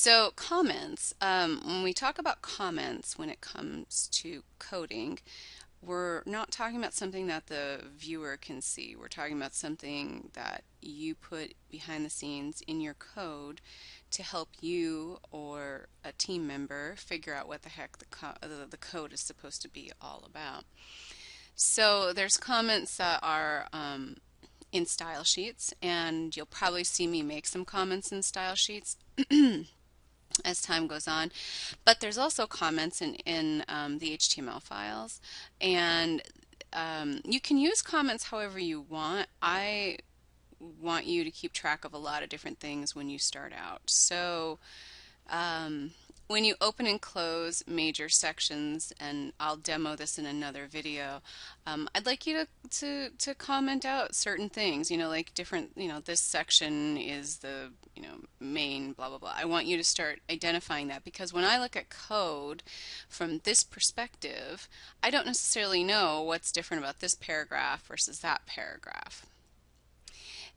So comments, when we talk about comments when it comes to coding, we're not talking about something that the viewer can see. We're talking about something that you put behind the scenes in your code to help you or a team member figure out what the heck the code is supposed to be all about. So there's comments that are in style sheets, and you'll probably see me make some comments in style sheets as time goes on. But there's also comments in the HTML files, and you can use comments however you want. I want you to keep track of a lot of different things when you start out. So um, when you open and close major sections, and I'll demo this in another video, I'd like you to comment out certain things, like different, this section is the, main blah, blah, blah. I want you to start identifying that, because when I look at code from this perspective, I don't necessarily know what's different about this paragraph versus that paragraph.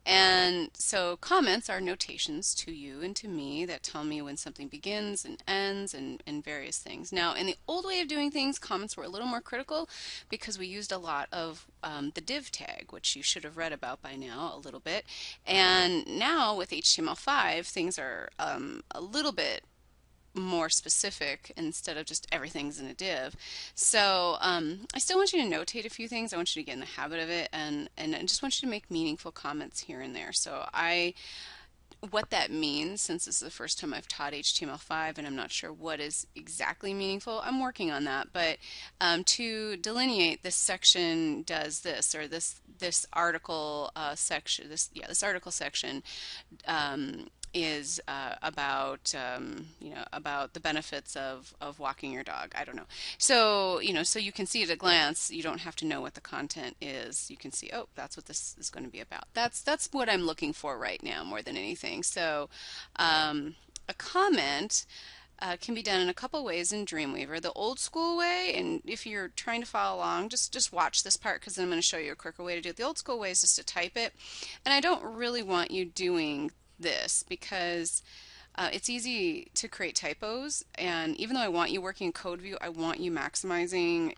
And so comments are notations to you and to me that tell me when something begins and ends and various things. Now, in the old way of doing things, comments were a little more critical because we used a lot of the div tag, which you should have read about by now a little bit. And now with HTML5, things are a little bit more specific instead of just everything's in a div. So I still want you to notate a few things. I want you to get in the habit of it, and I just want you to make meaningful comments here and there. So what that means, since this is the first time I've taught HTML5 and I'm not sure what is exactly meaningful, I'm working on that. But to delineate this section does this, or this article section, this article section is about the benefits of walking your dog. I don't know. So, so you can see at a glance, you don't have to know what the content is. You can see, oh, that's what this is going to be about. That's what I'm looking for right now more than anything. So, a comment can be done in a couple ways in Dreamweaver. The old school way, and if you're trying to follow along, just watch this part, because then I'm going to show you a quicker way to do it. The old school way is just to type it, and I don't really want you doing this because it's easy to create typos, and even though I want you working in code view, I want you maximizing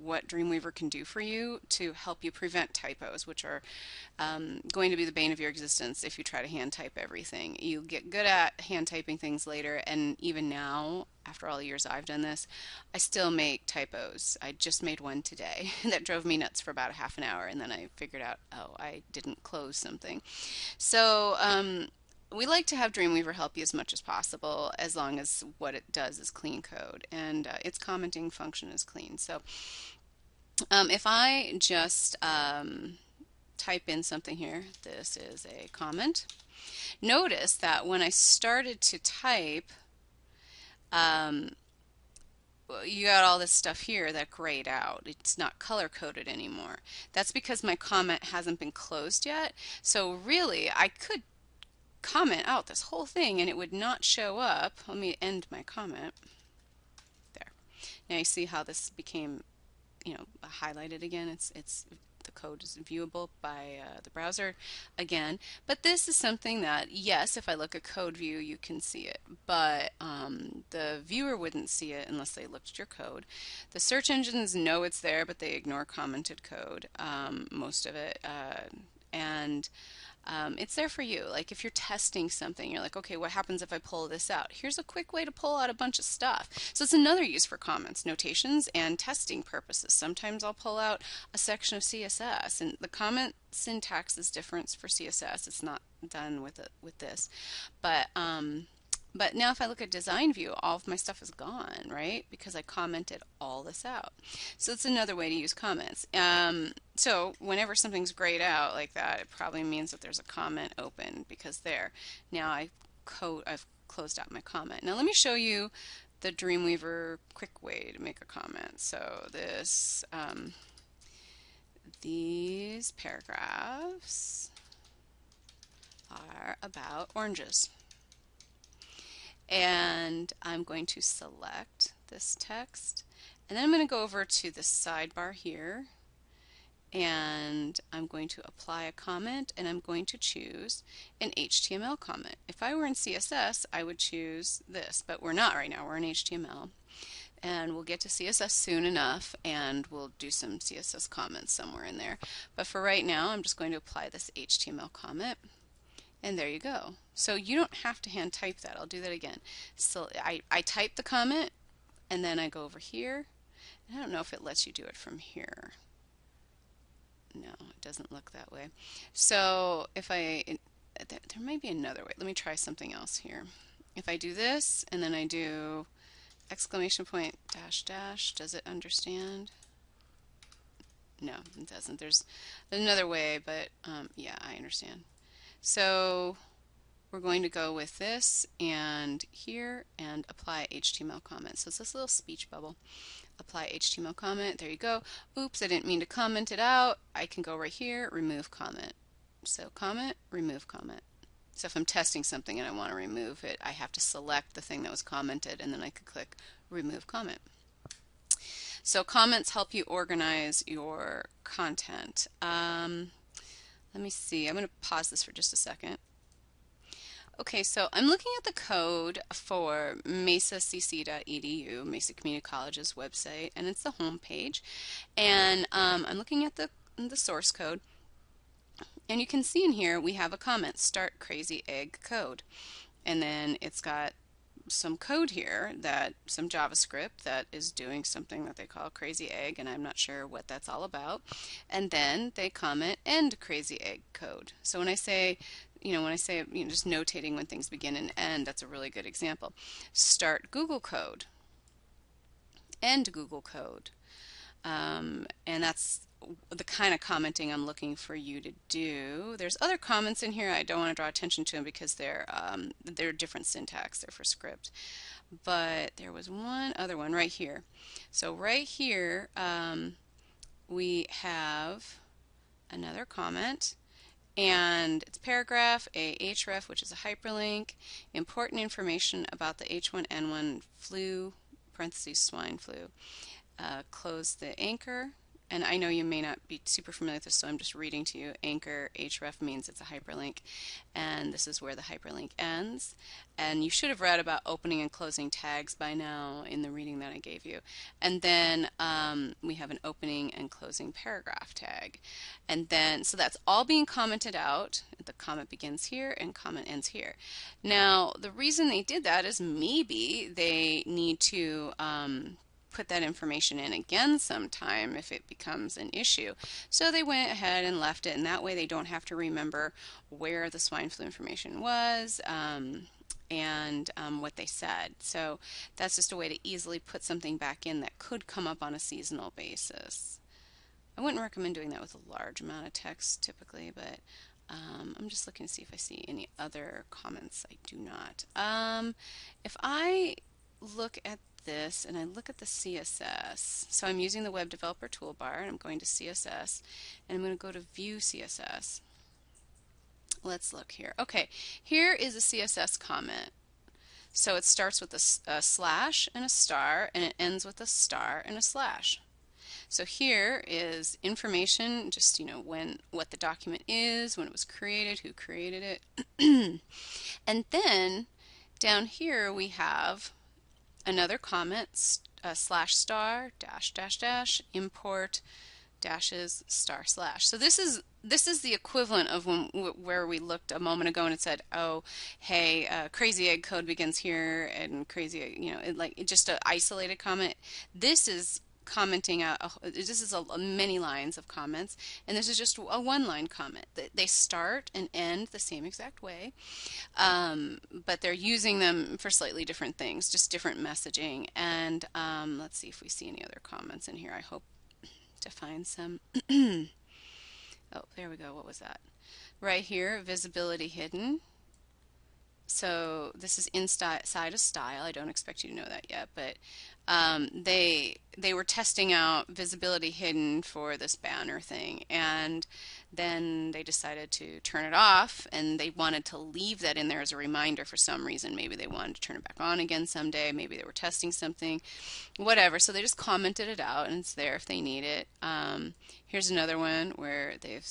what Dreamweaver can do for you to help you prevent typos, which are going to be the bane of your existence if you try to hand type everything. You get good at hand typing things later, and even now, after all the years I've done this, I still make typos. I just made one today that drove me nuts for about a half an hour, and then I figured out, oh, I didn't close something. So we like to have Dreamweaver help you as much as possible, as long as what it does is clean code, and its commenting function is clean. So if I just type in something here, this is a comment. Notice that when I started to type, you got all this stuff here that grayed out. It's not color coded anymore. That's because my comment hasn't been closed yet. So really, I could comment out this whole thing and it would not show up. Let me end my comment. There. Now you see how this became, highlighted again. It's the code is viewable by the browser again. But this is something that, yes, if I look at code view, you can see it, but the viewer wouldn't see it unless they looked at your code. The search engines know it's there, but they ignore commented code, most of it, and it's there for you. Like if you're testing something, you're like, okay, what happens if I pull this out? Here's a quick way to pull out a bunch of stuff. So it's another use for comments, notations, and testing purposes. Sometimes I'll pull out a section of CSS, and the comment syntax is different for CSS. It's not done with this, but now if I look at design view, all of my stuff is gone, right? Because I commented all this out. So it's another way to use comments. So whenever something's grayed out like that, it probably means that there's a comment open, because there. Now I've closed out my comment. Now let me show you the Dreamweaver quick way to make a comment. So these paragraphs are about oranges. And I'm going to select this text, and then I'm going to go over to the sidebar here, and I'm going to apply a comment, and I'm going to choose an HTML comment. If I were in CSS, I would choose this, but we're not right now. We're in HTML. And we'll get to CSS soon enough, and we'll do some CSS comments somewhere in there. But for right now, I'm just going to apply this HTML comment, and there you go. So you don't have to hand type that. I'll do that again. So I type the comment, and then I go over here. And I don't know if it lets you do it from here. No, it doesn't look that way. So if there might be another way. Let me try something else here. If I do this, and then I do exclamation point dash dash, does it understand? No, it doesn't. There's another way, but yeah, I understand. So we're going to go with this and here and apply HTML comment. So it's this little speech bubble. Apply HTML comment. There you go. Oops, I didn't mean to comment it out. I can go right here, remove comment. So comment, remove comment. So if I'm testing something and I want to remove it, I have to select the thing that was commented, and then I could click remove comment. So comments help you organize your content. Let me see. I'm going to pause this for just a second. Okay, so I'm looking at the code for mesacc.edu, Mesa Community College's website, and it's the home page. And I'm looking at the source code, and you can see in here we have a comment, start crazy egg code. And then it's got some code here, some JavaScript that is doing something that they call crazy egg, and I'm not sure what that's all about. And then they comment end crazy egg code. So when I say, just notating when things begin and end, that's a really good example. Start Google code, end Google code. And that's the kind of commenting I'm looking for you to do. There's other comments in here. I don't want to draw attention to them because they're different syntax. They're for script. But there was one other one right here. So right here we have another comment, and it's paragraph, a href, which is a hyperlink, important information about the H1N1 flu, parentheses swine flu. Close the anchor, and I know you may not be super familiar with this, so I'm just reading to you. Anchor href means it's a hyperlink, and this is where the hyperlink ends. And you should have read about opening and closing tags by now in the reading that I gave you. And then we have an opening and closing paragraph tag. And then, so that's all being commented out. The comment begins here and comment ends here. Now, the reason they did that is maybe they need to put that information in again sometime if it becomes an issue. So they went ahead and left it, and that way they don't have to remember where the swine flu information was and what they said. So that's just a way to easily put something back in that could come up on a seasonal basis. I wouldn't recommend doing that with a large amount of text typically, but I'm just looking to see if I see any other comments. I do not. If I look at this and I look at the CSS, so I'm using the web developer toolbar, and I'm going to CSS, and I'm going to go to view CSS. Let's look here. Okay, here is a CSS comment. So it starts with a slash and a star, and it ends with a star and a slash. So here is information, just what the document is, when it was created, who created it. And then down here we have another comment, slash star dash dash dash import dashes star slash. So this is the equivalent of where we looked a moment ago and it said, oh, hey, crazy egg code begins here, and crazy, just an isolated comment. This is commenting out. This is many lines of comments, and this is just a one-line comment. They start and end the same exact way, but they're using them for slightly different things, just different messaging. And let's see if we see any other comments in here. I hope to find some. Oh, there we go. What was that? Right here, visibility hidden. So this is inside of style. I don't expect you to know that yet, but they were testing out visibility hidden for this banner thing, and then they decided to turn it off, and they wanted to leave that in there as a reminder for some reason. Maybe they wanted to turn it back on again someday. Maybe they were testing something, whatever. So they just commented it out, and it's there if they need it. Here's another one where they've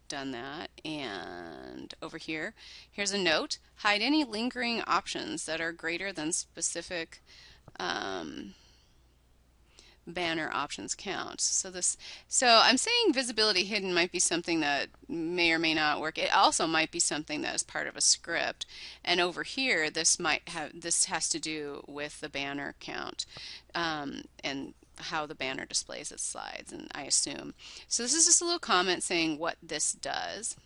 done that. And over here, here's a note: hide any lingering options that are greater than specific um, banner options count. So I'm saying visibility hidden might be something that may or may not work. It also might be something that is part of a script. And over here, this has to do with the banner count, and how the banner displays its slides, and I assume. So this is just a little comment saying what this does.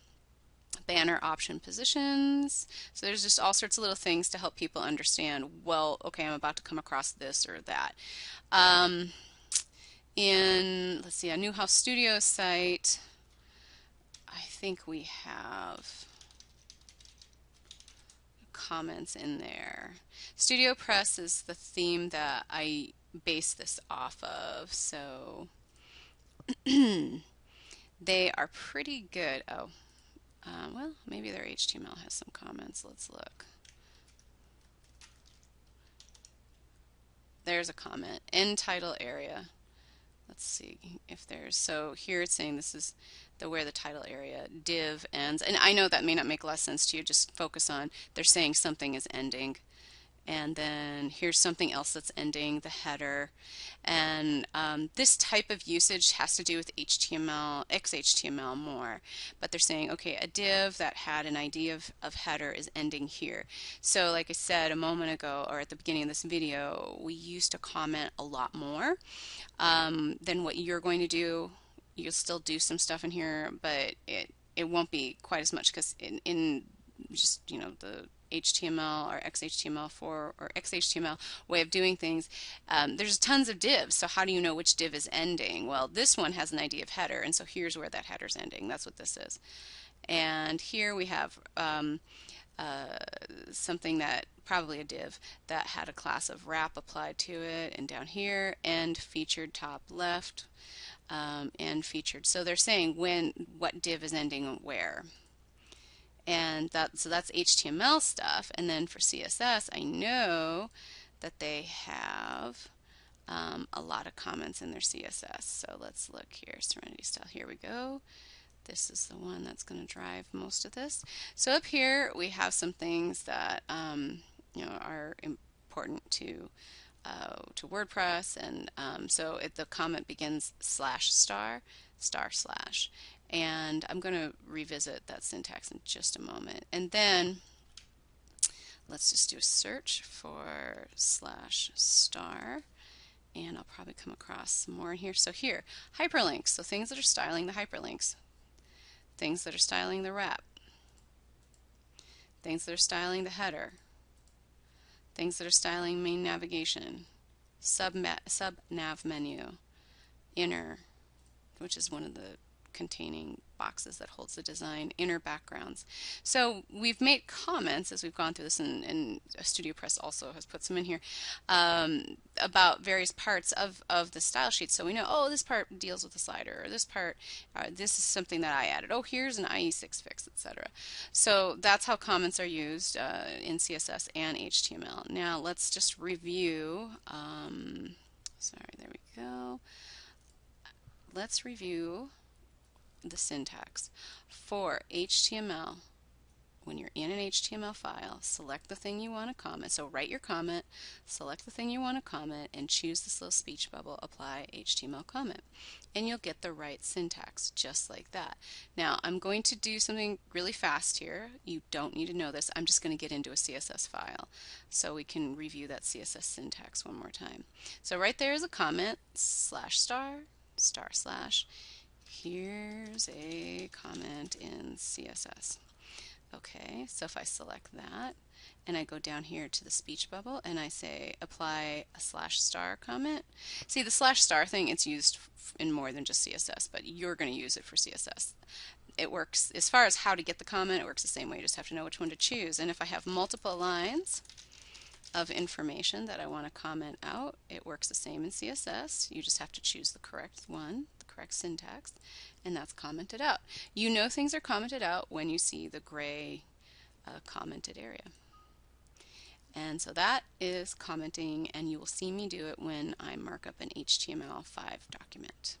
Banner option positions. So there's just all sorts of little things to help people understand, well, okay, I'm about to come across this or that. In, let's see, a New House Studio site, I think we have comments in there. Studio Press is the theme that I base this off of, so they are pretty good. Oh, well, maybe their HTML has some comments. Let's look. There's a comment. End title area. Let's see if there's, so here it's saying this is where the title area div ends. And I know that may not make a lot of sense to you. Just focus on, they're saying something is ending. And then here's something else that's ending, the header. And this type of usage has to do with HTML, XHTML more. But they're saying, okay, a div that had an ID of header is ending here. So like I said a moment ago, or at the beginning of this video, we used to comment a lot more than what you're going to do. You'll still do some stuff in here, but it won't be quite as much, because in just, you know, the HTML or XHTML4 or XHTML way of doing things, there's tons of divs. So how do you know which div is ending? Well, this one has an ID of header, and so here's where that header's ending. That's what this is. And here we have something that, probably a div, that had a class of wrap applied to it, and down here, end featured top left, and featured. So they're saying what div is ending where. And so that's HTML stuff. And then for CSS, I know that they have a lot of comments in their CSS. So let's look here. Serenity Style. Here we go. This is the one that's going to drive most of this. So up here we have some things that you know, are important to WordPress, and so the comment begins /*/. And I'm going to revisit that syntax in just a moment. And then let's just do a search for /*, and I'll probably come across some more in here. So here, hyperlinks, so things that are styling the hyperlinks, things that are styling the wrap, things that are styling the header, things that are styling main navigation, sub-nav menu, inner, which is one of the containing boxes that holds the design, inner backgrounds. So we've made comments as we've gone through this, and Studio Press also has put some in here, about various parts of the style sheet. So we know, oh, this part deals with the slider, or this part, this is something that I added. Oh, here's an IE6 fix, etc. So that's how comments are used in CSS and HTML. Now let's just review. Sorry, there we go. Let's review the syntax. For HTML, when you're in an HTML file, select the thing you want to comment. So write your comment, select the thing you want to comment, and choose this little speech bubble, apply HTML comment. And you'll get the right syntax, just like that. Now, I'm going to do something really fast here. You don't need to know this. I'm just going to get into a CSS file so we can review that CSS syntax one more time. So right there is a comment, /*/. Here's a comment in CSS. Okay, so if I select that and I go down here to the speech bubble and I say apply a /* comment. See, the /* thing, it's used in more than just CSS, but you're going to use it for CSS. it works as far as how to get the comment. It works the same way. You just have to know which one to choose. And if I have multiple lines of information that I want to comment out, it works the same in CSS. You just have to choose the correct one, the correct syntax, and that's commented out. You know things are commented out when you see the gray commented area. And so that is commenting, and you will see me do it when I mark up an HTML5 document.